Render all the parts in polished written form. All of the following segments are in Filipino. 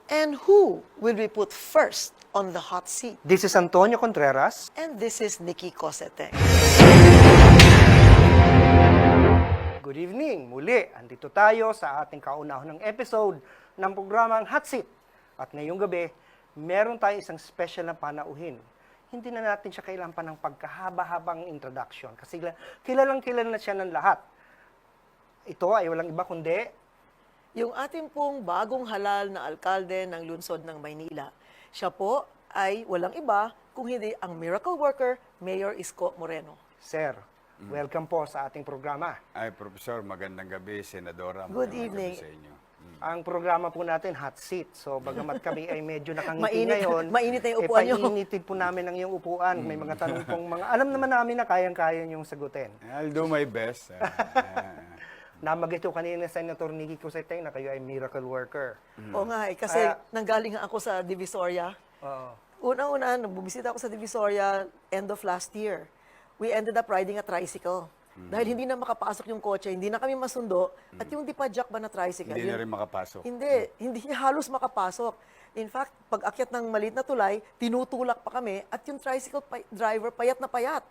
And who will we put first on the hot seat? This is Antonio Contreras. And this is Nikki Cosete. Good evening. Muli, andito tayo sa ating kauna-unang episode ng programang Hot Seat. At ngayong gabi, meron tayo isang special na panauhin. Hindi na natin siya kailangan pa ng pagkahaba-habang introduction kasi kilalang kilala na siya ng lahat. Ito ay walang iba kundi Yung ating pong bagong halal na alkalde ng lungsod ng Maynila. Siya po ay walang iba kung hindi ang miracle worker, Mayor Isko Moreno. Sir. Welcome po sa ating programa. Ay, Professor, magandang gabi, Senadora. Good Magandang evening. gabi sa inyo. Ang programa po natin, Hot Seat. So, bagamat kami ay medyo nakangiti Mainit- ngayon, mainit na yung upuan nyo. painitin po namin ang iyong upuan. May mga tanong pong alam naman namin na kayang-kaya niyong sagutin. I'll do my best. Namagay ko kanina Senator Nikki Cosete na kayo ay miracle worker. Oo nga kasi nanggaling nga ako sa Divisoria. Oo. Una-una, bumisita ako sa Divisoria end of last year. We ended up riding a tricycle. Dahil hindi na makapasok yung kotse, hindi na kami masundo, at yung di pa jack ba na tricycle. Hindi na rin makapasok. Hindi niya halos makapasok. In fact, pag akyat ng maliit na tulay, tinutulak pa kami, at yung tricycle driver payat na payat.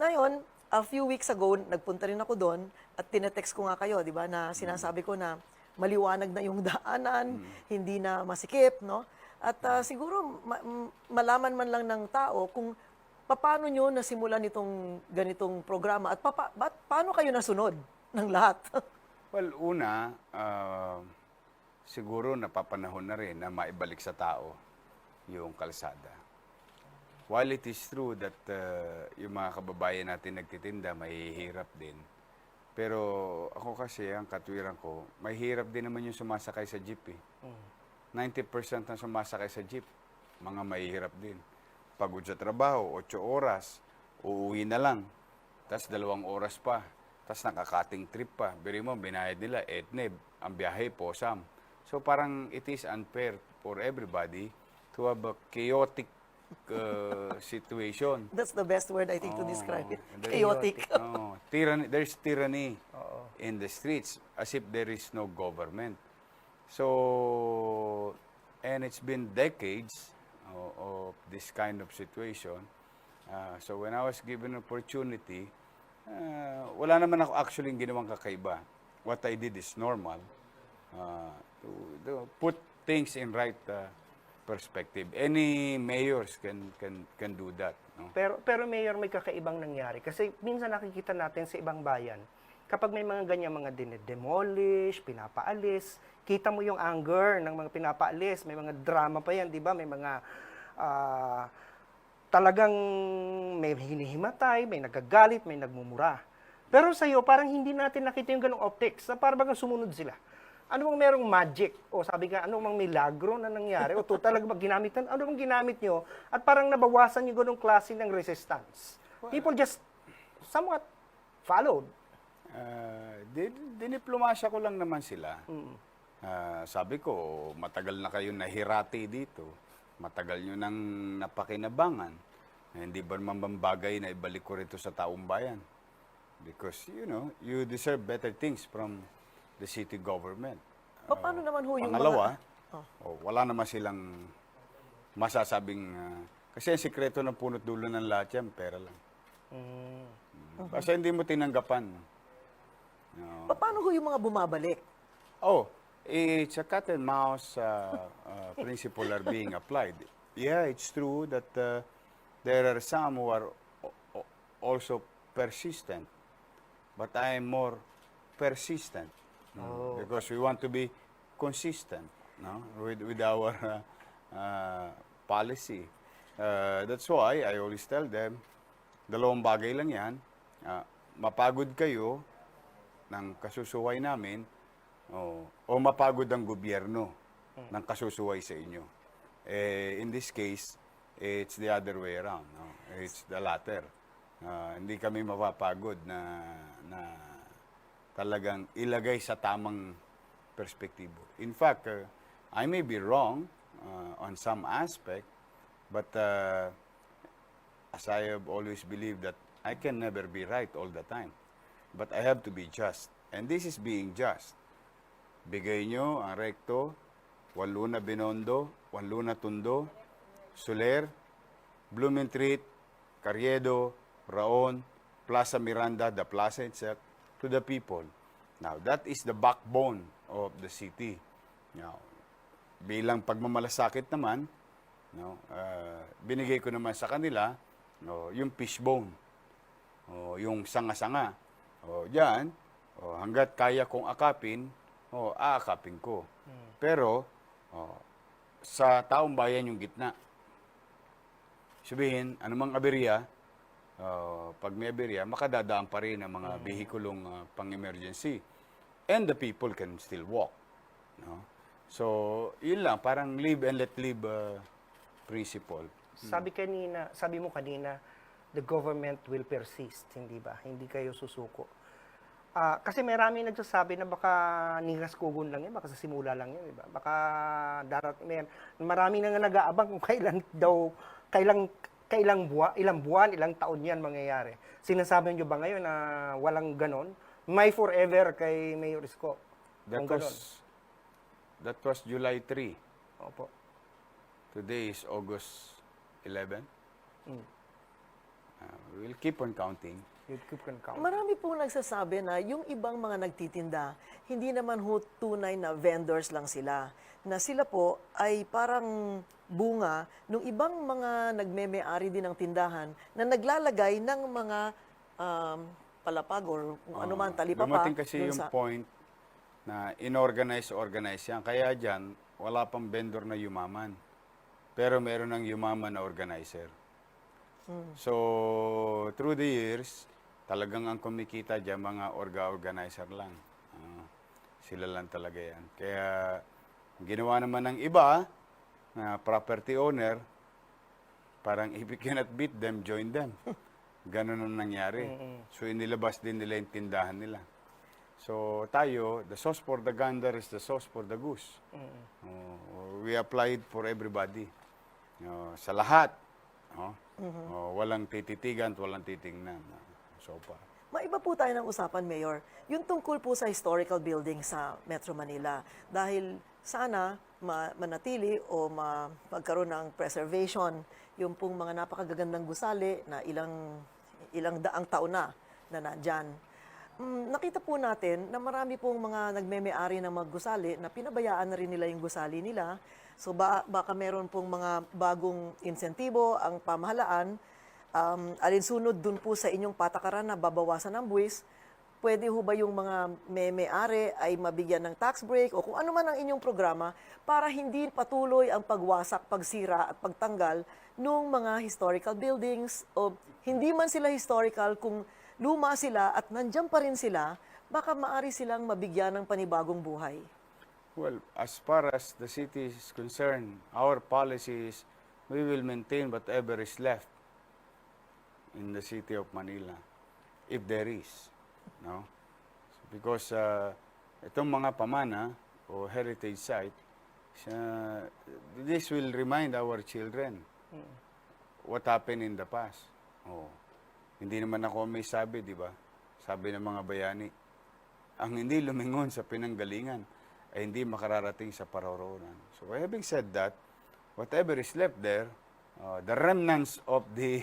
Ngayon, a few weeks ago, nagpunta rin ako doon, at tinetext ko nga kayo, di ba, na sinasabi ko na maliwanag na yung daanan, hindi na masikip, no? At siguro, malaman man lang ng tao kung paano nyo nasimulan itong ganitong programa at paano kayo nasunod ng lahat? Well, una, siguro napapanahon na rin na maibalik sa tao yung kalsada. While it is true that yung mga kababayan natin nagtitinda, mahihirap din. Pero ako kasi, ang katwiran ko, mahihirap din naman yung sumasakay sa jeep eh. 90% ng sumasakay sa jeep, mga mahihirap din. Pagod sa trabaho, 8 oras, uuwi na lang. Tapos 2 oras pa. Tapos nakakating trip pa. Biri mo, binayad nila, 8 ang biyahe po, Sam. So parang it is unfair for everybody to have a chaotic situation. That's the best word I think to describe it. Very Chaotic. Tyranny, there's tyranny in the streets as if there is no government. So, and it's been decades of this kind of situation. So when I was given an opportunity, wala naman ako actually ginawang kakaiba. What I did is normal. To put things in right perspective. Any mayors can do that. No? Pero Mayor, may kakaibang nangyari. Kasi minsan nakikita natin sa ibang bayan, kapag may mga ganyan mga dinedemolish, pinapaalis, kita mo yung anger ng mga pinapaalis, may mga drama pa yan, di ba? May mga talagang may hinihimatay, may nagagalit, may nagmumura. Pero sa iyo, parang hindi natin nakita yung ganong optics, na parang bagang sumunod sila. Ano bang merong magic? O sabi nga, ano bang milagro na nangyari? O to talaga ba ginamitan? Ano bang ginamit nyo? At parang nabawasan yung ganong klase ng resistance. People just somewhat followed. Diniplomasya ko lang naman sila. Sabi ko, matagal na kayo nahirati dito. Matagal nyo nang napakinabangan. Hindi ba naman bagay na ibalik ko rito sa taong bayan? Because, you deserve better things from the city government. Paano naman ho yung Pangalawa, mga... wala naman silang masasabing... kasi ang sikreto ng punot dulo ng lahat yan, pera lang. Basta hindi mo tinanggapan. Paano ho yung mga bumabalik? It's a cat and mouse principle are being applied. Yeah, it's true that there are some who are also persistent. But I am more persistent. Because we want to be consistent with our policy. That's why I always tell them, 2 bagay lang yan. Mapagod kayo ng kasusuway namin o mapagod ang gobyerno ng kasusuway sa inyo. In this case, it's the other way around. It's the latter. Hindi kami mapapagod na talagang ilagay sa tamang perspektibo. In fact, I may be wrong on some aspect, but as I have always believed that I can never be right all the time. But I have to be just. And this is being just. Bigay nyo ang rekto Juan Luna Binondo, Juan Luna Tondo, Soler, Blumentritt, Carriedo, Raon, Plaza Miranda, the plaza itself, to the people. Now, that is the backbone of the city. Now, bilang pagmamalasakit naman, no, binigay ko naman sa kanila yung fishbone, yung sanga-sanga. Diyan, hanggat kaya kong akapin, aakapin ko. Pero, sa taong bayan yung gitna. Sabihin, anumang aberya, pag may aberya, makadadaan pa rin ang mga vehikulong pang-emergency. And the people can still walk. No? So, yun lang, parang live and let live principle. Sabi mo kanina, the government will persist, hindi ba? Hindi kayo susuko. Kasi marami nagsasabi na baka niras kugon lang yan, baka sa simula lang yan, di ba? Baka darating na yan. Marami na nga nag-aabang kung ilang buwan, ilang taon yan mangyayari. Sinasabi niyo ba ngayon na walang ganon? May forever kay Mayor Isko. That was July 3. Opo. Today is August 11. We'll keep on counting. You can count. Marami pong nagsasabi na yung ibang mga nagtitinda, hindi naman tunay na vendors lang sila. Na sila po ay parang bunga ng ibang mga nagmeme-ari din ng tindahan na naglalagay ng mga palapag or kung ano man, talipapa. Dumating kasi yung point na organize yan. Kaya dyan, wala pang vendor na yumaman. Pero meron ng yumaman na organizer. So, through the years, talagang ang kumikita dyan, mga organizer lang. Sila lang talaga yan. Kaya, ginawa naman ng iba, na property owner, parang if you cannot beat them, join them. Ganun ang nangyari. So, inilabas din nila yung tindahan nila. So, tayo, the sauce for the gander is the sauce for the goose. We applied for everybody. Sa lahat. Walang tititigan at walang titingnan. So far. Maiba po tayo ng usapan, Mayor. Yung tungkol po sa historical building sa Metro Manila. Dahil sana manatili o magkaroon ng preservation yung pong mga napakagagandang gusali na ilang daang taon na nandyan. Nakita po natin na marami pong mga nagmeme-ari ng mga gusali na pinabayaan na rin nila yung gusali nila. So baka meron pong mga bagong insentibo ang pamahalaan. Alinsunod dun po sa inyong patakaran na babawasan ng buwis, pwede ho ba yung mga may-ari ay mabigyan ng tax break o kung ano man ang inyong programa para hindi patuloy ang pagwasak, pagsira at pagtanggal ng mga historical buildings o hindi man sila historical, kung luma sila at nandiyan pa rin sila, baka maari silang mabigyan ng panibagong buhay. Well, as far as the city is concerned, our policy is we will maintain whatever is left in the city of Manila, if there is. No? Because itong mga pamana o heritage site, this will remind our children what happened in the past. Hindi naman ako may sabi, di ba? Sabi ng mga bayani, ang hindi lumingon sa pinanggalingan ay hindi makararating sa paroroonan. So having said that, whatever is left there, the remnants of the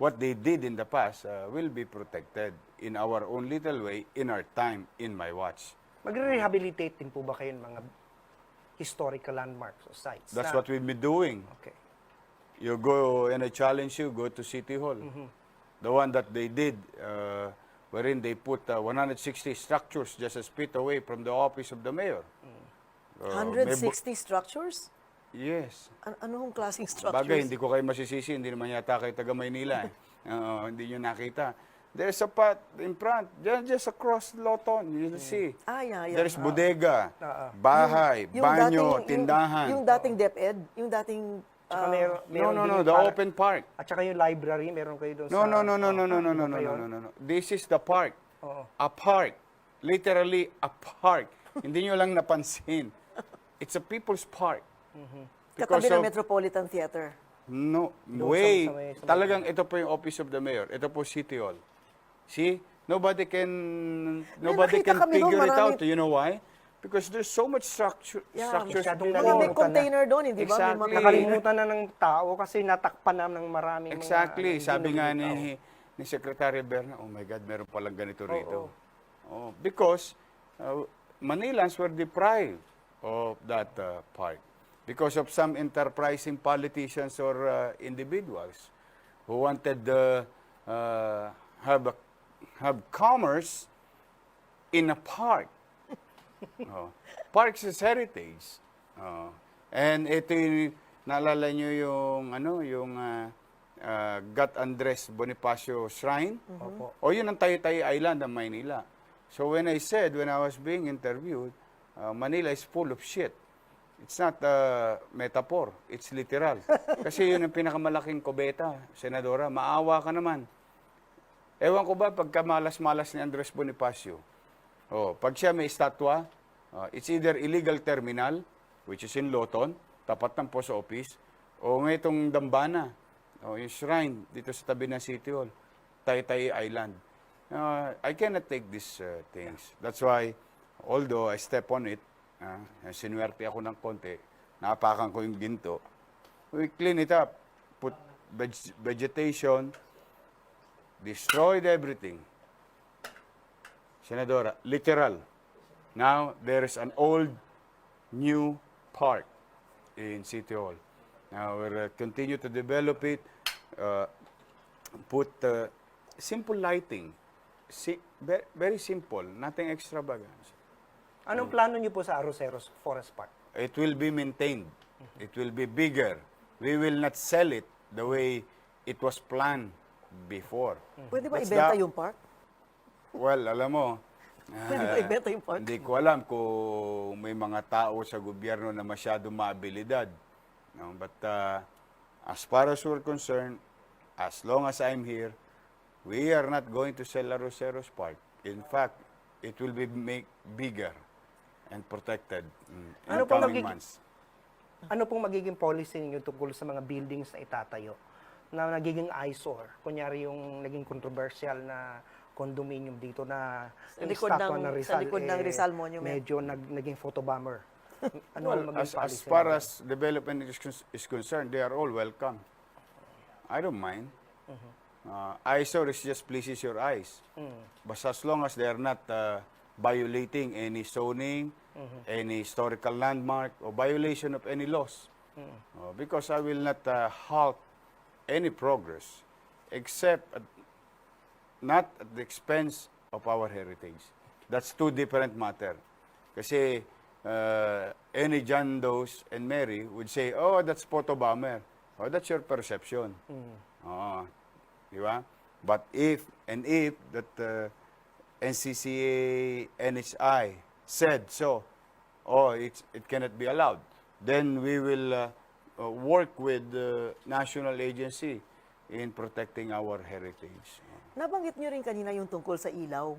what they did in the past will be protected in our own little way, in our time, in my watch. Magre-rehabilitate din po ba kayo ng mga historical landmarks o sites? That's what we've been doing. Okay. You go, and I challenge you, go to City Hall. The one that they did, wherein they put 160 structures just a feet away from the office of the mayor. 160 structures? Yes. Ano hong klaseng structures? Bagay, hindi ko kayo masisisi, hindi naman yata kayo taga Maynila. Hindi nyo nakita. There's a path in front, just across Loton, you'll see. Yeah. There's bodega, bahay, banyo, tindahan. Yung dating DepEd, yung dating... Tsaka meron No, din the open park. At saka yung library, meron kayo doon No. sa... This is the park. Oo. A park. Literally a park. Hindi nyo lang napansin. It's a people's park. Katabi ng Metropolitan Theater. No, Doon way. sa may- Talagang ito po yung office of the mayor. Ito po City Hall. See? Nobody can nakita kami figure doon, it out. maraming- You know why? Because there's so much structures. masyadong Mga may Nakalimutan na. container doon, hindi ba? May Exactly. mga Nakalimutan na ng tao kasi natakpan na ng maraming Exactly. mga... Sabi nga hindi ni Secretary Berna, oh my God, meron palang ganito rito. Oo. Oh, because Manilans were deprived of that part. Because of some enterprising politicians or individuals who wanted have commerce in a park. Oh. Parks is heritage. Oh. And ito yung, naalala nyo yung, Gat Andres Bonifacio Shrine? Opo. O yun ang Taytay Island ng Maynila. So when I was being interviewed, Manila is full of shit. It's not metaphor, it's literal. Kasi yun ang pinakamalaking kubeta, Senadora. Maawa ka naman. Ewan ko ba, pagka malas-malas ni Andres Bonifacio, pag siya may estatwa, it's either illegal terminal, which is in Loton, tapat ng post office, o ngayong Dambana, yung shrine dito sa tabi ng City Hall, Taytay Island. I cannot take these things. That's why, although I step on it, sinuwerte ako ng konti, napakan ko yung ginto, we clean it up, put vegetation, destroyed everything. Senadora, literal. Now, there is an old, new park in City Hall. Now, we'll continue to develop it, put simple lighting. Very simple, nothing extravagant. Anong plano niyo po sa Arroceros Forest Park? It will be maintained. It will be bigger. We will not sell it the way it was planned before. Pwede ba That's ibenta the- yung park? Well, alam mo, Pwede ba ibenta yung park? hindi ko alam kung may mga tao sa gobyerno na masyadong maabilidad. No? But as far as we're concerned, as long as I'm here, we are not going to sell Arroceros Park. In fact, it will be made bigger and protected in Ano pong coming magiging- months. Ano pong magiging policy ninyo tungkol sa mga buildings na itatayo na nagiging eyesore? Kunyari yung naging controversial na condominium dito na Sa yung likod statwa ng- ng sa likod ng Rizal Monument. medyo naging photobomber. Ano Well, ang magiging as policy? far ninyo? as development is concerned, they are all welcome. I don't mind. Eyesore is just pleases your eyes. But as long as they are not violating any zoning, any historical landmark, or violation of any laws. Because I will not halt any progress, except not at the expense of our heritage. That's two different matter. Kasi any John Does and Mary would say, oh, that's photo bomber. Oh, that's your perception. Di ba? But if that NCCA, NHI said so, it cannot be allowed, then we will work with the national agency in protecting our heritage. Nabanggit nyo rin kanina yung tungkol sa ilaw.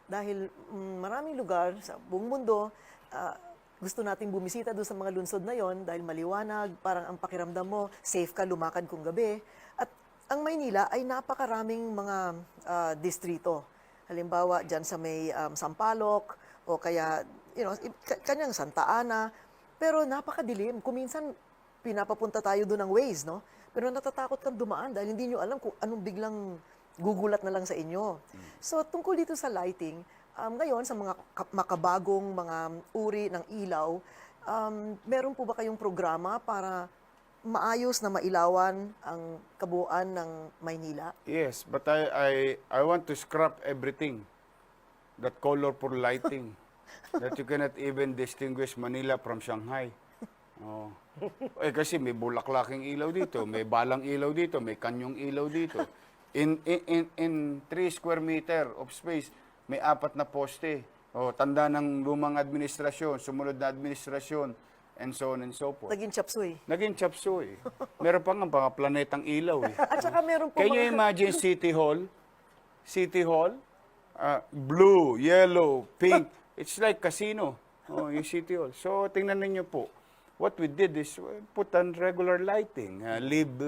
Dahil maraming lugar sa buong mundo, gusto nating bumisita doon sa mga lungsod na yon dahil maliwanag, parang ang pakiramdam mo, safe ka lumakad kung gabi. At ang Maynila ay napakaraming mga distrito. Halimbawa, dyan sa may Sampaloc, o kaya, kanyang Santa Ana. Pero napakadilim. Kuminsan, pinapapunta tayo doon ng Waze, no? Pero natatakot kang dumaan dahil hindi nyo alam kung anong biglang gugulat na lang sa inyo. So, tungkol dito sa lighting, ngayon, sa mga makabagong mga uri ng ilaw, meron po ba kayong programa para maayos na mailawan ang kabuuan ng Maynila? Yes, but I want to scrap everything. That colorful lighting. That you cannot even distinguish Manila from Shanghai. Oh. Kasi may bulaklaking ilaw dito, may balang ilaw dito, may kanyong ilaw dito. In 3 square meter of space, may 4 na poste. Tanda ng lumang administrasyon, sumunod na administrasyon, and so on and so forth. Naging chapsuy. Naging chapsuy. Meron pa nga mga planetang ilaw eh. At saka meron po Can you imagine City Hall? City Hall? Blue, yellow, pink. It's like casino. Yung City Hall. So, tingnan ninyo po. What we did is put on regular lighting. Live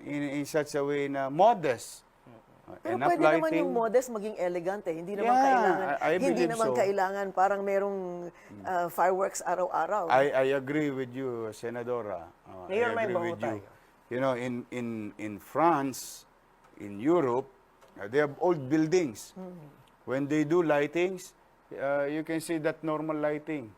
in such a way na modest. Pero enough pwede naman lighting. yung modest maging elegant eh. Hindi naman Yeah, kailangan, I hindi believe naman so. kailangan parang merong fireworks araw-araw. I agree with you, Senadora. Mayor, I may agree baho with you. tayo. You know, in France, in Europe, they have old buildings. When they do lightings, you can see that normal lighting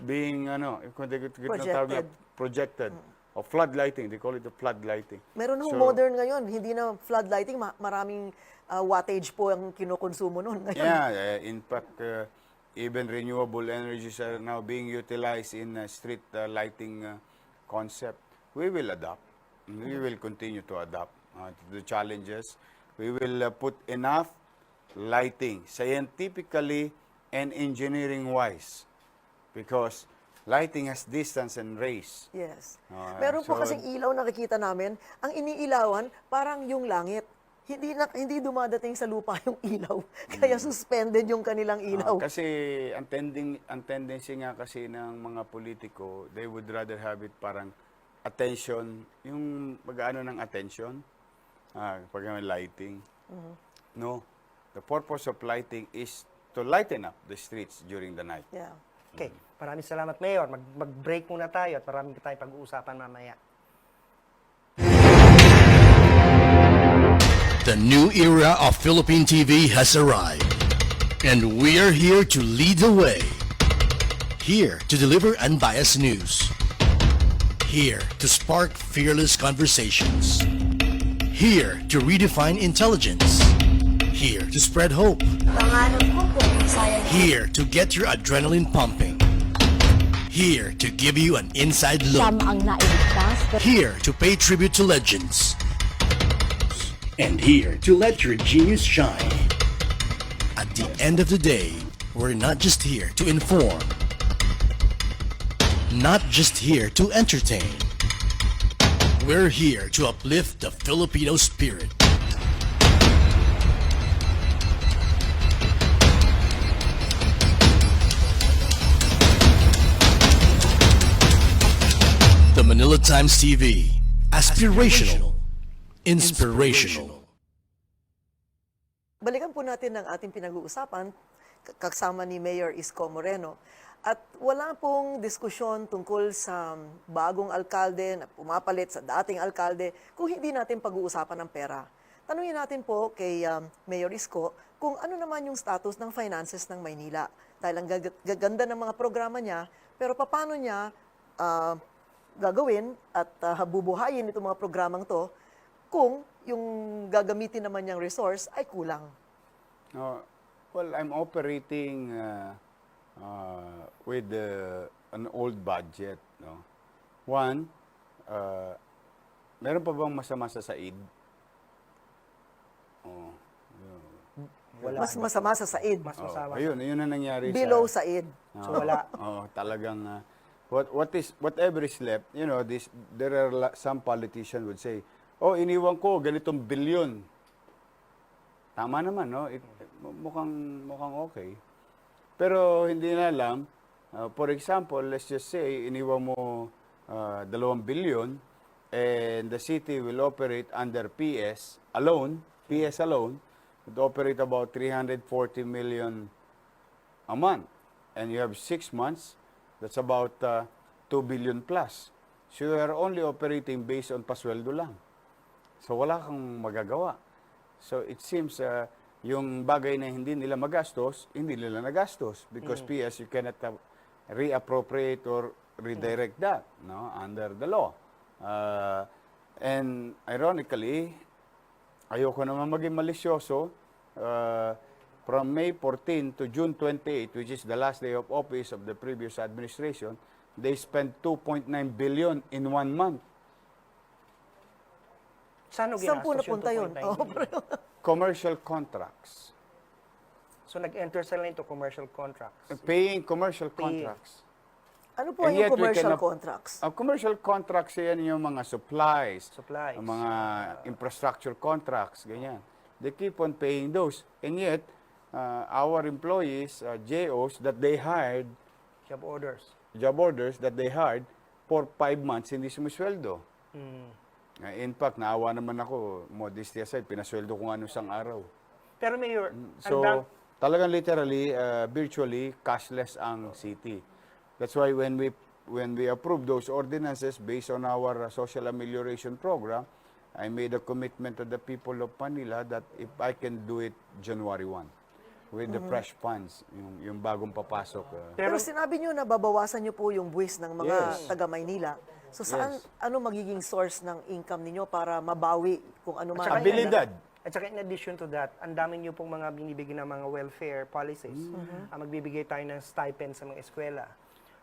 being kung Projected. projected. Or flood lighting, they call it the flood lighting. Meron ng So, modern ngayon, hindi na floodlighting, maraming wattage po ang kinukonsumo noon ngayon. Yeah, in fact, even renewable energies are now being utilized in street lighting concept. We will adapt. We will continue to adapt to the challenges. We will put enough lighting, scientifically and engineering-wise, because lighting has distance and rays. Yes. Ah, Meron po so- kasing ilaw nakikita namin, ang iniilawan parang yung langit. Hindi dumadating sa lupa yung ilaw. Kaya suspended yung kanilang ilaw. Kasi ang tendency nga kasi ng mga politiko, they would rather have it parang attention, yung mag-ano ng attention, pag may lighting. No, the purpose of lighting is to lighten up the streets during the night. Yeah. Okay, maraming salamat, Mayor. Mag-break muna tayo at maraming tayong pag-uusapan mamaya. The new era of Philippine TV has arrived, and we are here to lead the way. Here to deliver unbiased news. Here to spark fearless conversations. Here to redefine intelligence. Here to spread hope. Pangarap ko po, sayang Here to get your adrenaline pumping. Here to give you an inside look. siyam ang nailigtas. Here to pay tribute to legends. And here to let your genius shine. At the end of the day, we're not just here to inform. Not just here to entertain. We're here to uplift the Filipino spirit. The Manila Times TV. Aspirational. Inspirational. Balikan po natin ang ating pinag-uusapan kasama ni Mayor Isko Moreno. At wala pong diskusyon tungkol sa bagong alkalde na pumapalit sa dating alkalde kung hindi natin pag-uusapan ng pera. Tanungin natin po kay Mayor Isko kung ano naman yung status ng finances ng Maynila. Dahil ang gaganda ng mga programa niya, pero paano niya gagawin at bubuhayin itong mga programang to kung yung gagamitin naman niyang resource ay kulang. Well, I'm operating with an old budget. No? One, meron pa bang masama sa said? Wala. Mas masama sa said. Mas masama. Ayun ang nangyari Below sa... said. So, wala. Talagang whatever is left, there are some politicians would say, "Oh, iniwan ko ganitong bilyon." Tama naman, no? Mukhang okay. Pero hindi na alam, for example, let's just say iniwan mo 2 billion and the city will operate under PS alone, would operate about 340 million a month. And you have 6 months, that's about 2 billion plus. So you are only operating based on pasweldo lang. So wala kang magagawa. So it seems yung bagay na hindi nila magastos, hindi nila nagastos. Because PS, you cannot reappropriate or redirect that under the law. And ironically, ayoko naman maging malisyoso, from May 14 to June 28, which is the last day of office of the previous administration, they spent 2.9 billion in 1 month. Saan Saan po ginastos yung napunta yun? 2.9 billion? Commercial contracts. So, nag-enter sila into commercial contracts. Paying commercial contracts. Ano po And yung yet we commercial cannot- contracts? Commercial contracts, yan yung mga supplies, Supplies. ang mga infrastructure contracts, ganyan. They keep on paying those. And yet, our employees, JOs, that they hired, Job orders. job orders that they hired, for 5 months, hindi sumisweldo. In fact, naawa naman ako, modesty aside, pinasweldo ko nga nung isang araw. Pero Mayor, So, talagang literally, virtually, cashless ang city. That's why when we approve those ordinances based on our social amelioration program, I made a commitment to the people of Manila that if I can do it January 1 with the fresh funds, yung bagong papasok. Pero sinabi nyo na babawasan nyo po yung buwis ng mga Yes. taga-Maynila. So saan, Yes. ano magiging source ng income ninyo para mabawi kung ano man? Abilidad. At saka in addition to that, ang dami nyo pong mga binibigay ng mga welfare policies. Magbibigay tayo ng stipend sa mga eskwela.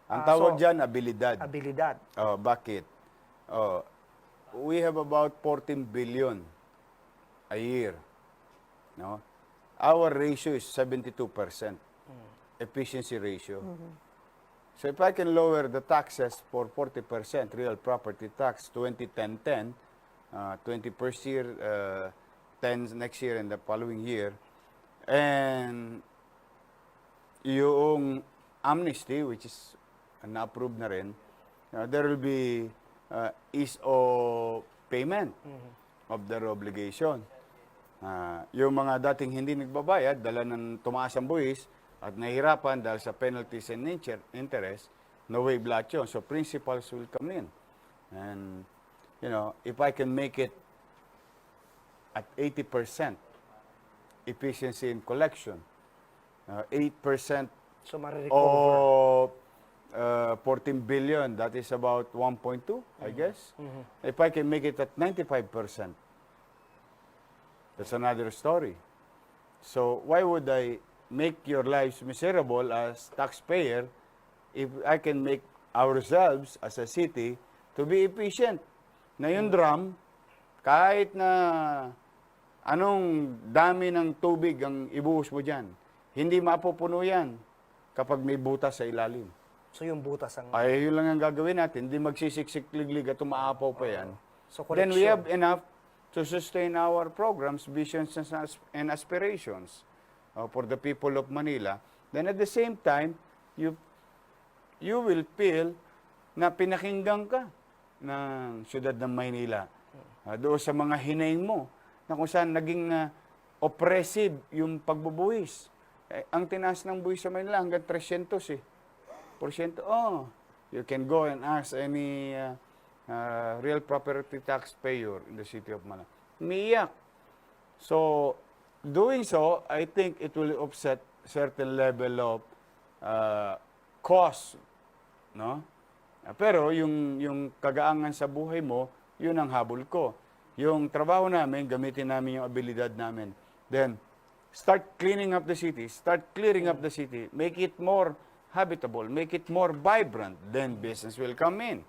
Ang tawag So, dyan, abilidad. Abilidad. Bakit? We have about 14 billion a year. No? Our ratio is 72%. Efficiency ratio. So if I can lower the taxes for 40%, real property tax, 20-10-10, 20 first year, 10 next year and the following year, and yung amnesty, which is na-approve na rin, there will be ease of payment of their obligation. Yung mga dating hindi nagbabayad, dala ng tumaas ang buwis at nahihirapan dahil sa penalties and interest, no way lahat yun. So principals will come in. And, if I can make it at 80% efficiency in collection, 8% So, marirecover. of 14 billion, that is about 1.2, I guess. If I can make it at 95%, that's another story. So why would I make your lives miserable as taxpayer if I can make ourselves as a city to be efficient? Na yung drum, kahit na anong dami ng tubig ang ibuhos mo dyan, hindi mapupuno yan kapag may butas sa ilalim. So, yung butas ang... Ay, yun lang ang gagawin natin. Hindi magsisiksik-liglig at umaapaw pa yan. So, Then we correction. have enough to sustain our programs, visions, and aspirations for the people of Manila. Then at the same time, you will feel na pinakinggan ka ng siyudad ng Maynila. Doon sa mga hinaing mo, na kung saan naging oppressive yung pagbubuwis. Ang tinaas ng buwis sa Manila hanggang 300 porsyento. You can go and ask any real property taxpayer in the city of Manila. Umiiyak. So, doing so, I think it will offset certain level of cost, no? Pero yung kagaangan sa buhay mo, yun ang habol ko. Yung trabaho namin, gamitin namin yung abilidad namin. Then, start cleaning up the city, start clearing up the city, make it more habitable, make it more vibrant, then business will come in.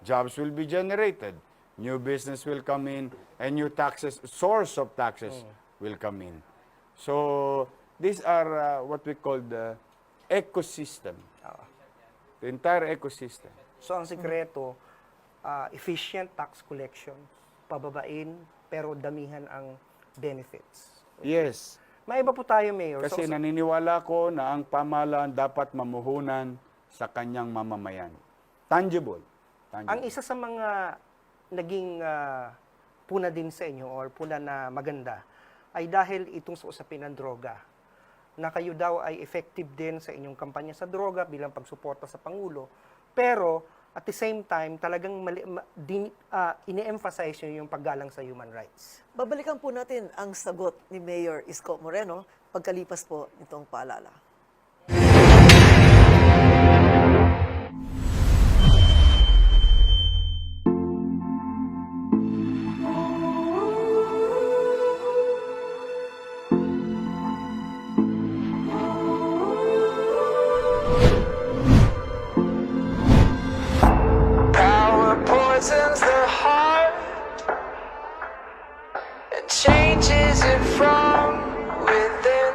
Jobs will be generated. New business will come in, and new taxes, source of taxes will come in. So, these are what we call the ecosystem. The entire ecosystem. So, ang sikreto, efficient tax collection, pababain, pero damihan ang benefits. Yes. May iba po tayo, Mayor. Kasi So, naniniwala ko na ang pamahalaan dapat mamuhunan sa kanyang mamamayan. Tangible. ang isa sa mga naging puna din sa inyo or puna na maganda ay dahil itong sa usapin ng droga na kayo daw ay effective din sa inyong kampanya sa droga bilang pagsuporta sa Pangulo. Pero at the same time, talagang ine-emphasize nyo yung paggalang sa human rights. Babalikan po natin ang sagot ni Mayor Isko Moreno pagkalipas po nitong paalala. Power poisons the heart and changes it from within.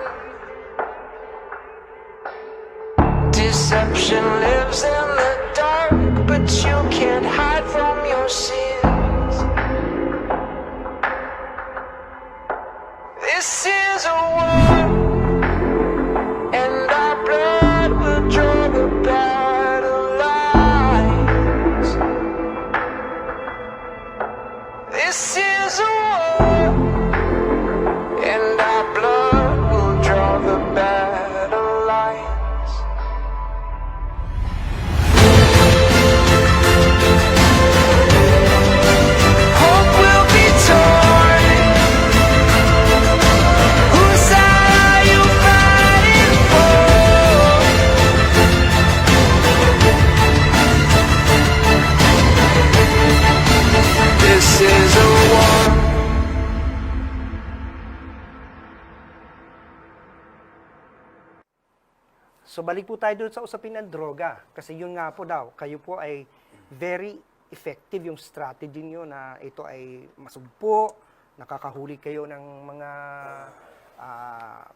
So balik po tayo doon sa usapin ng droga. Kasi yun nga po daw, kayo po ay very effective yung strategy nyo na ito ay masugpo, nakakahuli kayo ng mga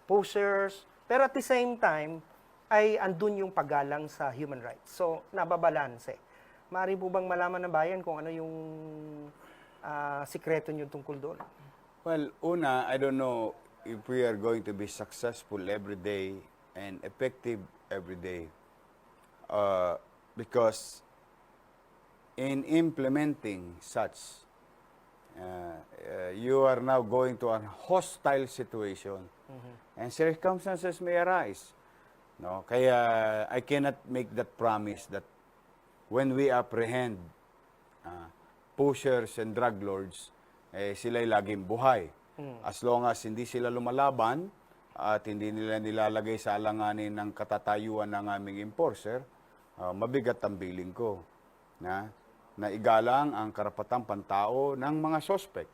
posers, pero at the same time, ay andun yung paggalang sa human rights. So, nababalanse. Maaari po bang malaman ng bayan kung ano yung sikreto nyo tungkol doon? Well, una, I don't know if we are going to be successful every day and effective every day. Because in implementing such, you are now going to a hostile situation, and circumstances may arise. No, kaya I cannot make that promise that when we apprehend pushers and drug lords, sila'y laging buhay. As long as hindi sila lumalaban at hindi nila nilalagay sa alanganin ng katatayuan ng aming enforcer, mabigat ang bilin ko na igalang ang karapatang pantao ng mga suspect.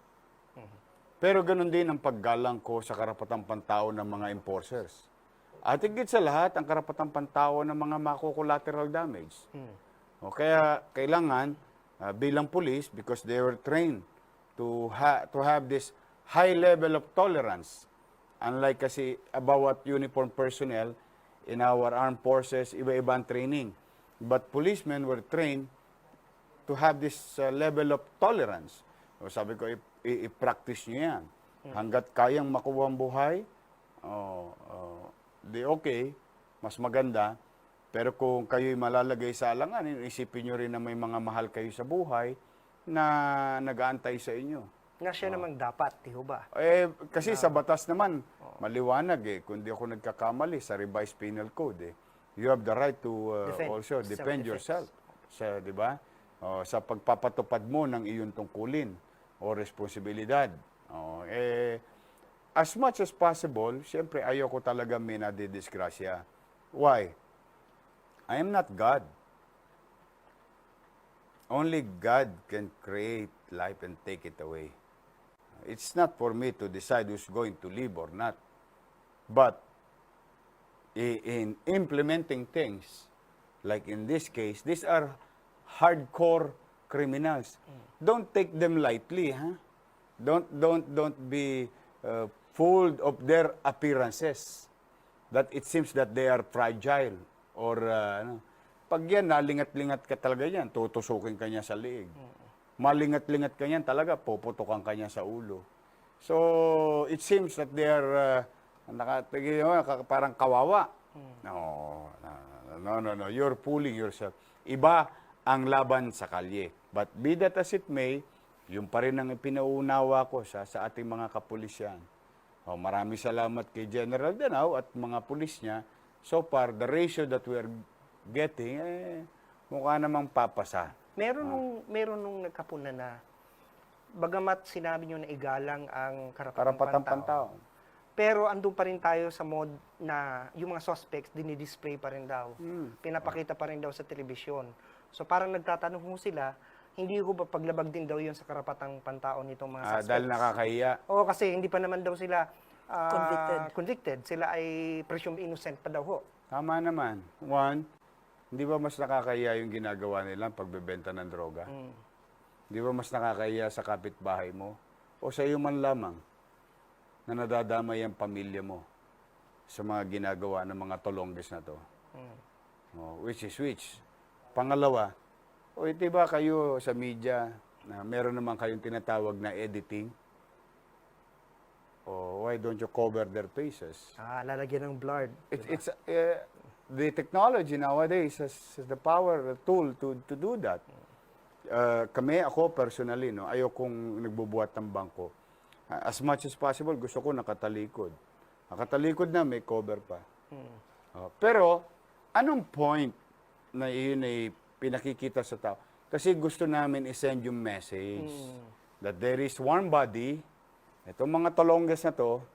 Pero ganun din ang paggalang ko sa karapatang pantao ng mga enforcers. At higit sa lahat, ang karapatang pantao ng mga mako-collateral damage. O kaya kailangan bilang police, because they were trained to have this high level of tolerance. Unlike kasi bawat uniform personnel in our armed forces, iba-iba ang training. But policemen were trained to have this level of tolerance. O sabi ko, i-practice nyo yan. Hanggat kayang makuha ang buhay, di okay, mas maganda. Pero kung kayo'y malalagay sa alanganin, isipin nyo rin na may mga mahal kayo sa buhay na nag-aantay sa inyo. Nga siya namang dapat, di ho ba? Kasi sa batas naman, maliwanag Kung di ako nagkakamali sa revised penal code you have the right to also defend yourself. Di ba? Sa pagpapatupad mo ng iyong tungkulin o responsibilidad. As much as possible, siyempre ayoko talaga may nadidisgrasya. Why? I am not God. Only God can create life and take it away. It's not for me to decide who's going to live or not. But in implementing things, like in this case, these are hardcore criminals. Don't take them lightly, huh? Don't be fooled of their appearances. That it seems that they are fragile or pag yan, nalingat-lingat ka talaga yan, tutusukin ka niya sa liig. Malingat-lingat ka yan talaga, puputukan ka niya sa ulo. So, it seems that they are parang kawawa. No, you're fooling yourself. Iba ang laban sa kalye. But be that as it may, yung pa rin ang ipinaunawa ko sa ating mga kapulisyan. Maraming salamat kay General Danao at mga pulis niya. So far, the ratio that we are getting, mukha namang papasa. Meron nung nagkapuna na, bagamat sinabi nyo na igalang ang karapatang Karapatang pantao, pantao. pero andun pa rin tayo sa mode na yung mga suspects, dinidisplay pa rin daw. Pinapakita pa rin daw sa telebisyon. So parang nagtatanong ho sila, hindi ho ba paglabag din daw yun sa karapatang pantao nitong mga suspects? Dahil nakakahiya. Oo, kasi hindi pa naman daw sila Convicted. Sila ay presumed innocent pa daw ho. Tama naman. One, hindi ba mas nakakahiya yung ginagawa nila pagbebenta ng droga? Hindi ba mas nakakahiya sa kapitbahay mo? O sa iyo man lamang na nadadamay ang pamilya mo sa mga ginagawa ng mga tolongges na to? Which is which? Pangalawa, di ba kayo sa media na meron naman kayong tinatawag na editing? Why don't you cover their faces? Lalagyan ng blurred. It's the technology nowadays has the power, the tool to do that. Ako personally, ayokong nagbubuhat ng bangko. As much as possible, gusto ko nakatalikod. Nakatalikod na, may cover pa. Pero, anong point na yun ay pinakikita sa tao? Kasi gusto namin i-send yung message that there is one body. Itong mga tolongges na to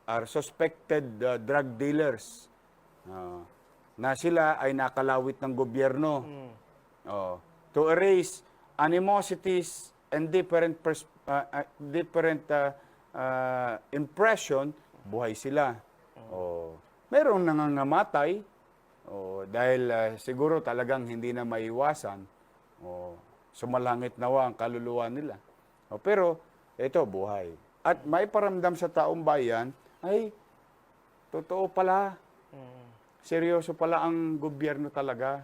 are suspected drug dealers na sila ay nakalawit ng gobyerno to erase animosities and different impression, buhay sila. Merong nangangamatay Dahil siguro talagang hindi na maiwasan, sumalangit nawa ang kaluluwa nila. Pero ito, buhay. At maiparamdam sa taong bayan, ay, totoo pala. Seryoso pala ang gobyerno talaga.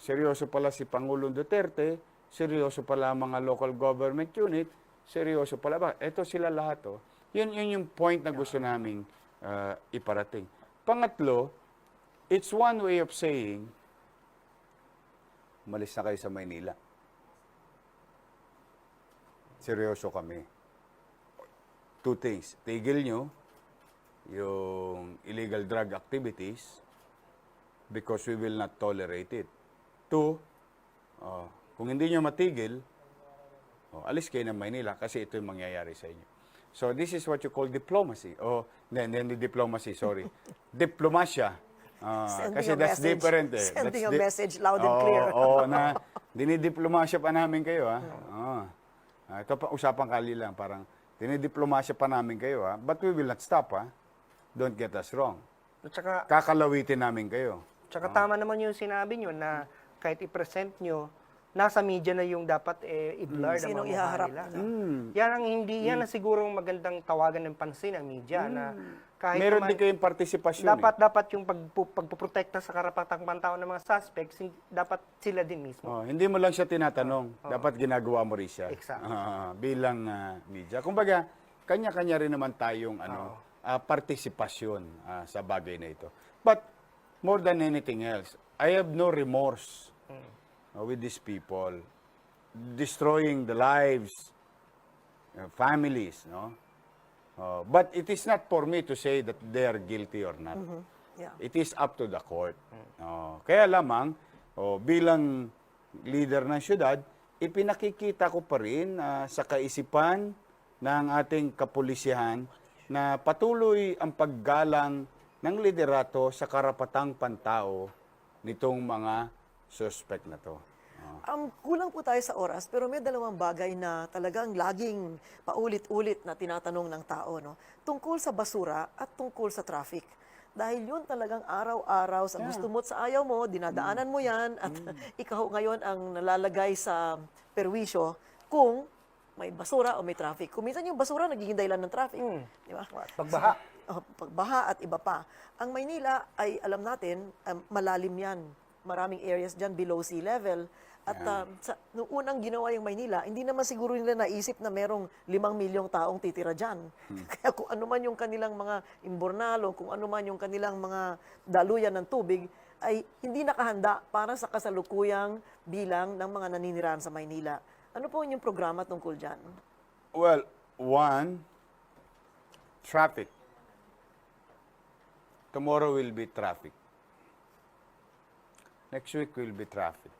Seryoso pala si Pangulong Duterte, seryoso pala ang mga local government unit, seryoso pala ba? Ito sila lahat. Yun yung point na gusto naming iparating. Pangatlo, it's one way of saying, umalis na kayo sa Maynila. Seryoso kami. Two things. Tigil nyo yung illegal drug activities because we will not tolerate it. Two, kung hindi nyo matigil, alis kayo ng Maynila kasi ito yung mangyayari sa inyo. So this is what you call diplomacy. Hindi diplomacy, sorry. Diplomasya. Kasi that's different. Sending a message loud and clear. Na dinidiplomasya pa namin kayo. Ito pa, usapang kali lang. Parang dinidiplomasya pa namin kayo. But we will not stop. Don't get us wrong. At saka, Kakalawitin namin kayo. tsaka tama naman yung sinabi nyo na kahit i-present nyo, nasa media na yung dapat i-blur ng Sinong mga ihaharap nila. nila? Yan ang hindi, yan ang sigurong magandang tawagan ng pansin ng media na kahit Meron naman, din kayong partisipasyon. dapat yung pagpoprotekta sa karapatang pantao ng mga suspects, dapat sila din mismo. Hindi mo lang siya tinatanong. Dapat ginagawa mo rin siya. Exactly. Bilang media. Kumbaga, kanya-kanya rin naman tayong partisipasyon sa bagay na ito. But, more than anything else, I have no remorse with these people. Destroying the lives, families, no? But it is not for me to say that they are guilty or not. Yeah. It is up to the court. Kaya lamang, bilang leader ng syudad, ipinakikita ko pa rin sa kaisipan ng ating kapulisyahan na patuloy ang paggalang ng liderato sa karapatang pantao nitong mga suspect na to. Kulang po tayo sa oras, pero may dalawang bagay na talagang laging paulit-ulit na tinatanong ng tao, no? Tungkol sa basura at tungkol sa traffic. Dahil yun talagang araw-araw, sa gusto mo at sa ayaw mo, dinadaanan mo yan, at ikaw ngayon ang nalalagay sa perwisyo kung may basura o may traffic. Kung minsan yung basura, nagiging dahilan ng traffic. Di ba? Pagbaha. Pagbaha at iba pa. Ang Maynila ay, alam natin, malalim yan. Maraming areas dyan below sea level. At noong unang ginawa yung Maynila, hindi naman siguro nila naisip na merong 5 milyong taong titira dyan. Kaya kung ano man yung kanilang mga imbornalo, kung ano man yung kanilang mga daluyan ng tubig, ay hindi nakahanda para sa kasalukuyang bilang ng mga naninirahan sa Maynila. Ano po yung programa tungkol dyan? Well, one, traffic. Tomorrow will be traffic. Next week will be traffic.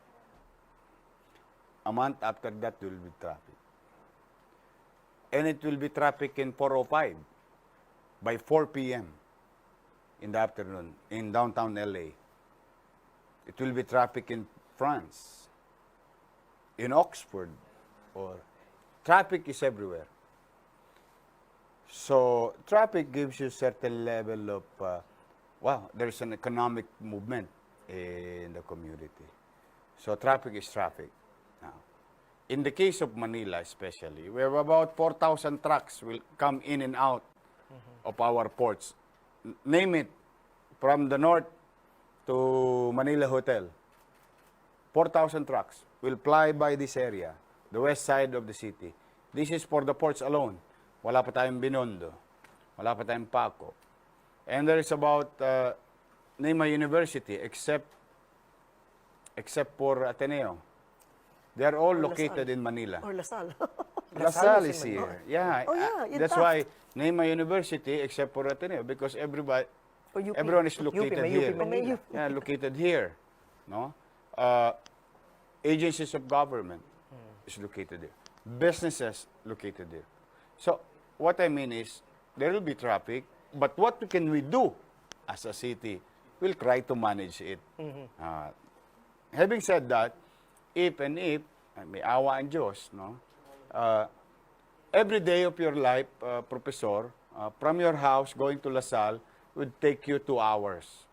A month after that will be traffic. And it will be traffic in 405 by 4 p.m. in the afternoon in downtown LA. It will be traffic in France, in Oxford, or traffic is everywhere. So traffic gives you certain level of, there's an economic movement in the community. So traffic is traffic. Now, in the case of Manila especially, we have about 4,000 trucks will come in and out of our ports. Name it, from the north to Manila Hotel. 4,000 trucks will fly by this area, the west side of the city. This is for the ports alone. Wala pa tayong Binondo. Wala pa tayong Paco. And there is about Nima University, except for Ateneo. They are all located in Manila. Or Lasal? LaSalle is here. Yeah. Oh, yeah, in That's fact. why Nima University, except for Ateneo, because everybody, Or UP. everyone is located may here. UP Manila. Yeah, located here. No? Agencies of government is located there. Businesses located there. So, what I mean is, there will be traffic, but what can we do as a city? We'll try to manage it. Having said that, if may awa ang Diyos, no? Every day of your life, Professor, from your house going to LaSalle would take you 2 hours.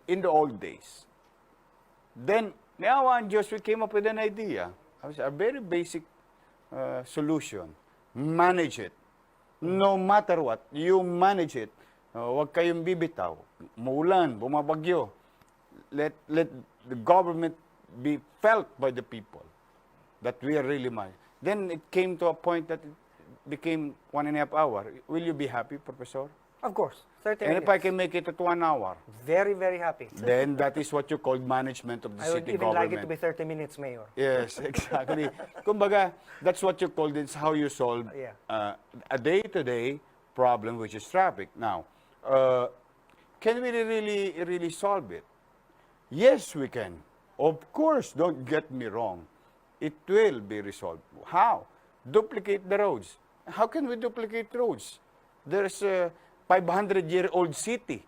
in the old days. Then, niawa ang Diyos, we came up with an idea. A very basic solution. Manage it. No matter what, you manage it. Huwag kayong bibitaw. Maulan, bumabagyo. Let the government be felt by the people that we are really managed. Then it came to a point that it became 1.5 hours. Will you be happy, Professor? Of course, 30 And minutes. if I can make it at 1 hour, Very, very happy. then that is what you call management of the I would city even like it government. to be 30 minutes, Mayor. Yes, exactly. Kumbaga, that's what you call this, how you solve Yeah. a day-to-day problem, which is traffic. Now, can we really solve it? Yes, we can. Of course, don't get me wrong. It will be resolved. How? Duplicate the roads. How can we duplicate roads? There's a 500-year-old city.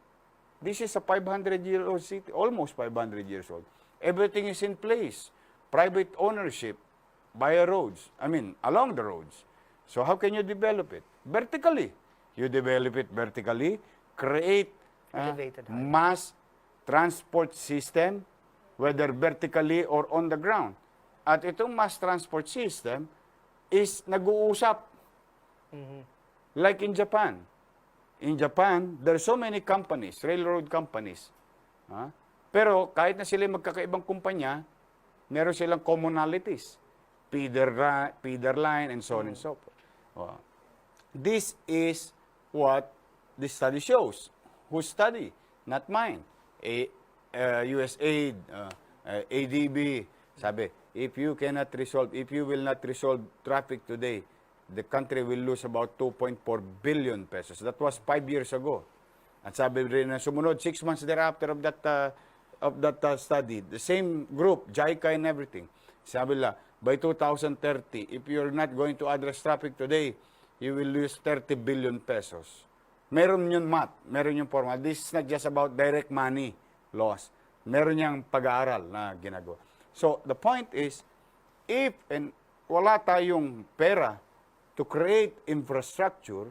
This is a 500-year-old city, almost 500 years old. Everything is in place. Private ownership via roads, along the roads. So how can you develop it? Vertically. You develop it vertically, create Elevated highway. mass transport system, whether vertically or on the ground. At itong mass transport system is nag-uusap. Like in Japan. In Japan, there are so many companies, railroad companies. Pero kahit na sila magkakaibang kumpanya, meron silang commonalities. Feeder line, and so on and so forth. This is what the study shows. Whose study? Not mine. USAID, ADB, sabi, if you will not resolve traffic today, the country will lose about 2.4 billion pesos. That was 5 years ago. At sabi rin na sumunod, 6 months thereafter of that study, the same group, JICA and everything, sabi nila, by 2030, if you're not going to address traffic today, you will lose 30 billion pesos. Meron yung math, meron yung formula. This is not just about direct money loss. Meron yung pag-aaral na ginagawa. So, the point is, if wala tayong pera to create infrastructure,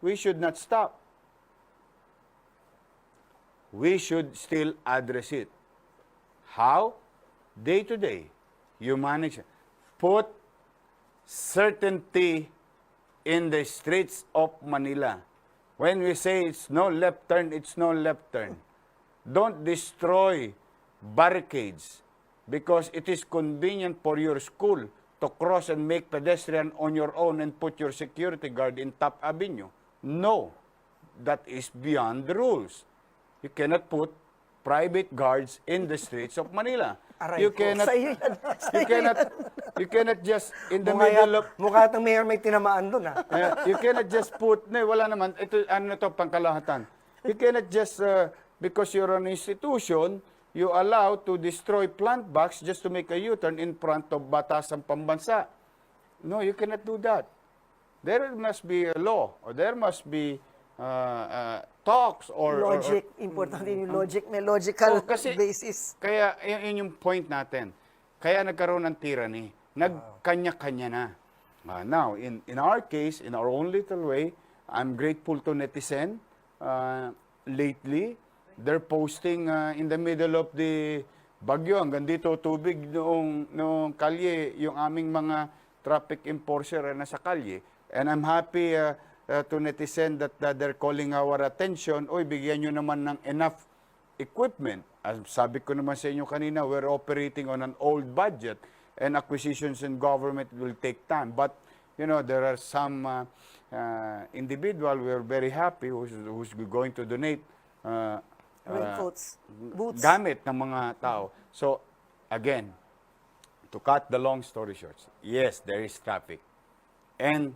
we should not stop. We should still address it. How? Day to day, you manage it. Put certainty in the streets of Manila. When we say it's no left turn, it's no left turn. Don't destroy barricades because it is convenient for your school to cross and make pedestrian on your own and put your security guard in top avenue. No, that is beyond the rules. You cannot put private guards in the streets of Manila. Aray You ko. cannot, Sa'yo yan. you cannot just in the middle of Mukha itong Mayor may tinamaan doon, ha? you cannot just put, no, wala naman, ito, ano to, pangkalahatan. You cannot just, because you're an institution, you allow to destroy plant box just to make a U-turn in front of Batasang Pambansa. No, you cannot do that. There must be a law, or there must be talks, or... Logic, importante yung logic, may logical kasi, basis. Kaya, yun yung point natin. Kaya nagkaroon ng tyranny. Nagkanya-kanya na. Now, in our case, in our own little way, I'm grateful to netizen. Lately, they're posting in the middle of the bagyo. Hanggang dito, tubig noong kalye, yung aming mga traffic enforcer na nasa kalye. And I'm happy to netizen that they're calling our attention. Oy, bigyan nyo naman ng enough equipment. As sabi ko naman sa inyo kanina, we're operating on an old budget and acquisitions in government will take time. But, you know, there are some individual, we're very happy, who's going to donate Raincoats, boots. gamit ng mga tao. So, again, to cut the long story short, yes, there is traffic. And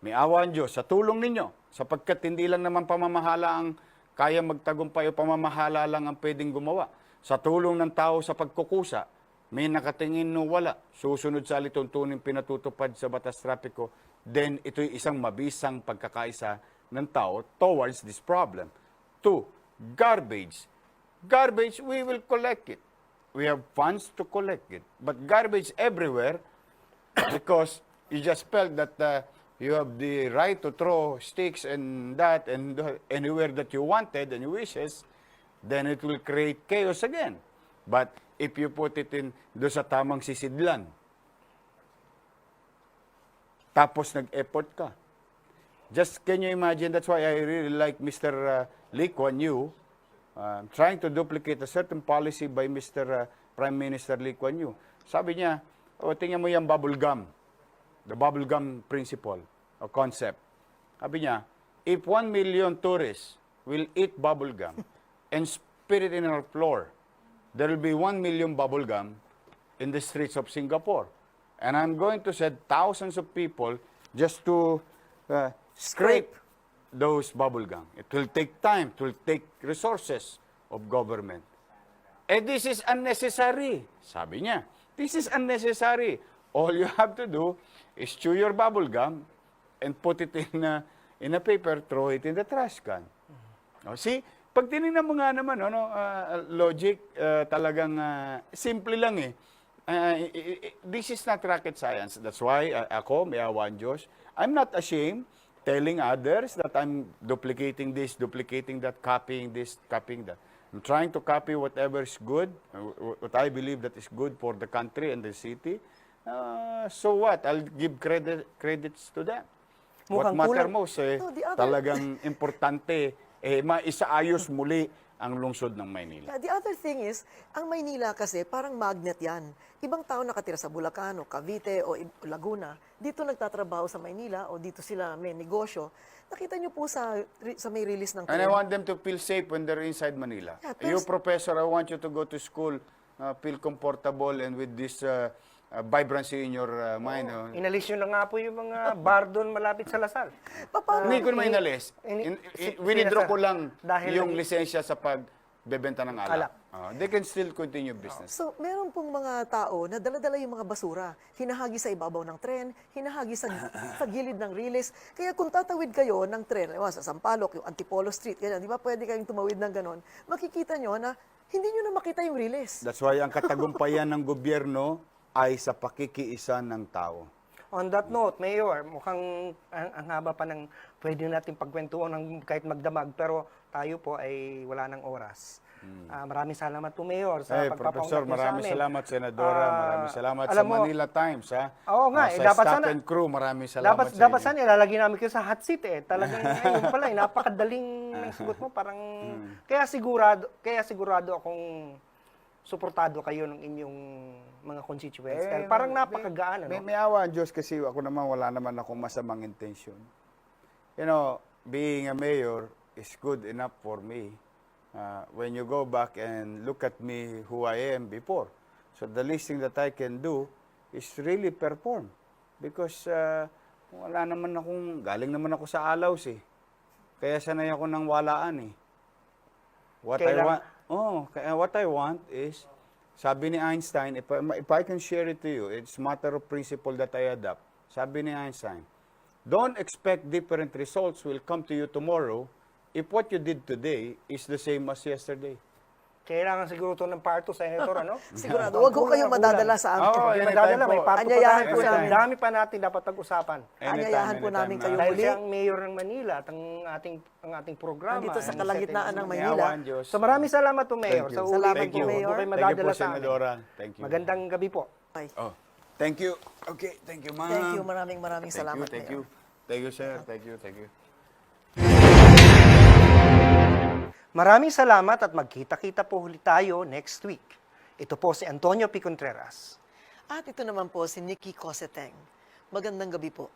may awa ang Diyos sa tulong ninyo, sapagkat hindi lang naman pamamahala ang kaya magtagumpay o pamamahala lang ang pwedeng gumawa. Sa tulong ng tao sa pagkukusa, may nakatingin no wala, susunod sa alituntunin pinatutupad sa batas trapiko, then ito'y isang mabisang pagkakaisa ng tao towards this problem. 2, garbage. Garbage, we will collect it. We have funds to collect it. But garbage everywhere, because you just felt that you have the right to throw sticks and that and anywhere that you wanted and wishes, then it will create chaos again. But if you put it in do sa tamang sisidlan, tapos nag-effort ka. Just can you imagine, that's why I really like Mr. Lee Kuan Yew, trying to duplicate a certain policy by Mr. Prime Minister Lee Kuan Yew. Sabi niya, tingnan mo yung bubble gum, the bubble gum principle or concept. Sabi niya, if 1 million tourists will eat bubble gum and spit it in our floor, there will be 1 million bubble gum in the streets of Singapore. And I'm going to send thousands of people just to scrape those bubble gum. It will take time, it will take resources of government. And this is unnecessary. Sabi niya, this is unnecessary. All you have to do is chew your bubble gum and put it in a paper, throw it in the trash can. See, pag tinignan mo nga naman, logic, talagang simple lang eh. This is not rocket science. That's why ako, may awan Diyos, I'm not ashamed telling others that I'm duplicating this, duplicating that, copying this, copying that. I'm trying to copy whatever is good, what I believe that is good for the country and the city. So what? I'll give credits to them. What Mukhang matter kulang. most, No, the other- talagang importante, maisaayos muli ang lungsod ng Maynila. The other thing is, ang Maynila kasi parang magnet yan. Ibang tao nakatira sa Bulacan o Cavite o Laguna, dito nagtatrabaho sa Maynila o dito sila may negosyo. Nakita niyo po sa may release ng And I want them to feel safe when they're inside Manila. Yeah, pero- You, professor, I want you to go to school, feel comfortable and with this vibrancy in your mind. Inalis nyo na nga po yung mga bar doon malapit sa Lasal. Paano? Hindi ko naman inalis. Winidraw ko lang Dahil yung lisensya sa pagbebenta ng alak. Alak. They can still continue business. So, meron pong mga tao na dala-dala yung mga basura, hinahagi sa ibabaw ng tren, hinahagi sa gilid ng riles. Kaya kung tatawid kayo ng tren, sa Sampaloc, yung Antipolo Street, ganyan, di ba pwede kayong tumawid ng ganon, makikita nyo na hindi nyo na makita yung riles. That's why ang katagumpayan ng gobyerno ay sa pakikiisa ng tao. On that note, Mayor, mukhang ang haba pa ng pwede natin pagkwentuhan ng kahit magdamag, pero tayo po ay wala ng oras. Maraming salamat po, Mayor, sa pagpapaunlak Professor, niyo sa maraming amin. salamat, Senadora. Maraming salamat sa alam mo, Manila Times. Oo nga, sa dapat staff sana- and crew, maraming salamat sa Dapat inyo. sana ilalagay namin kayo sa hot seat eh. Talagang ayun pala, napakadaling ng sagot mo. Parang, kaya sigurado akong suportado kayo ng inyong mga constituents. Dahil parang napakagaan, ano? May awa ang Diyos kasi ako naman wala naman akong masamang intention. You know, being a mayor is good enough for me. When you go back and look at me who I am before. So the least thing that I can do is really perform. Because wala naman galing naman ako sa alaws eh. Kaya sanay ako ng walaan eh. What I want is, sabi ni Einstein, if I can share it to you, it's matter of principle that I adopt. Sabi ni Einstein, don't expect different results will come to you tomorrow if what you did today is the same as yesterday. Kailangan siguro ito ng part 2, Senator, ano? Sigurado, wag ko kayong madadala sa amin. Oo, Hindi anytime madadala, po. may part 2 pa Anyayahan tayo. po namin. Dami pa natin dapat pag-usapan. Anyayahan po namin kayo Dahil muli. siya ang mayor ng Manila at ang ating programa. Nandito sa ang kalagitnaan setting. ng Manila. Awan, Diyos. So maraming salamat po, Mayor. Thank you. Sa uli Salamat po, po, Mayor. Huwag kayo Thank you madadala po, sa amin. Senadora. Thank you. Magandang gabi po. Bye. Oh, thank you. Okay, thank you, ma'am. Thank you, maraming salamat. Thank Mayor. you. Thank you, sir. Thank you. Maraming salamat at magkita-kita po ulit tayo next week. Ito po si Antonio P. Contreras. At ito naman po si Nikki Coseteng. Magandang gabi po.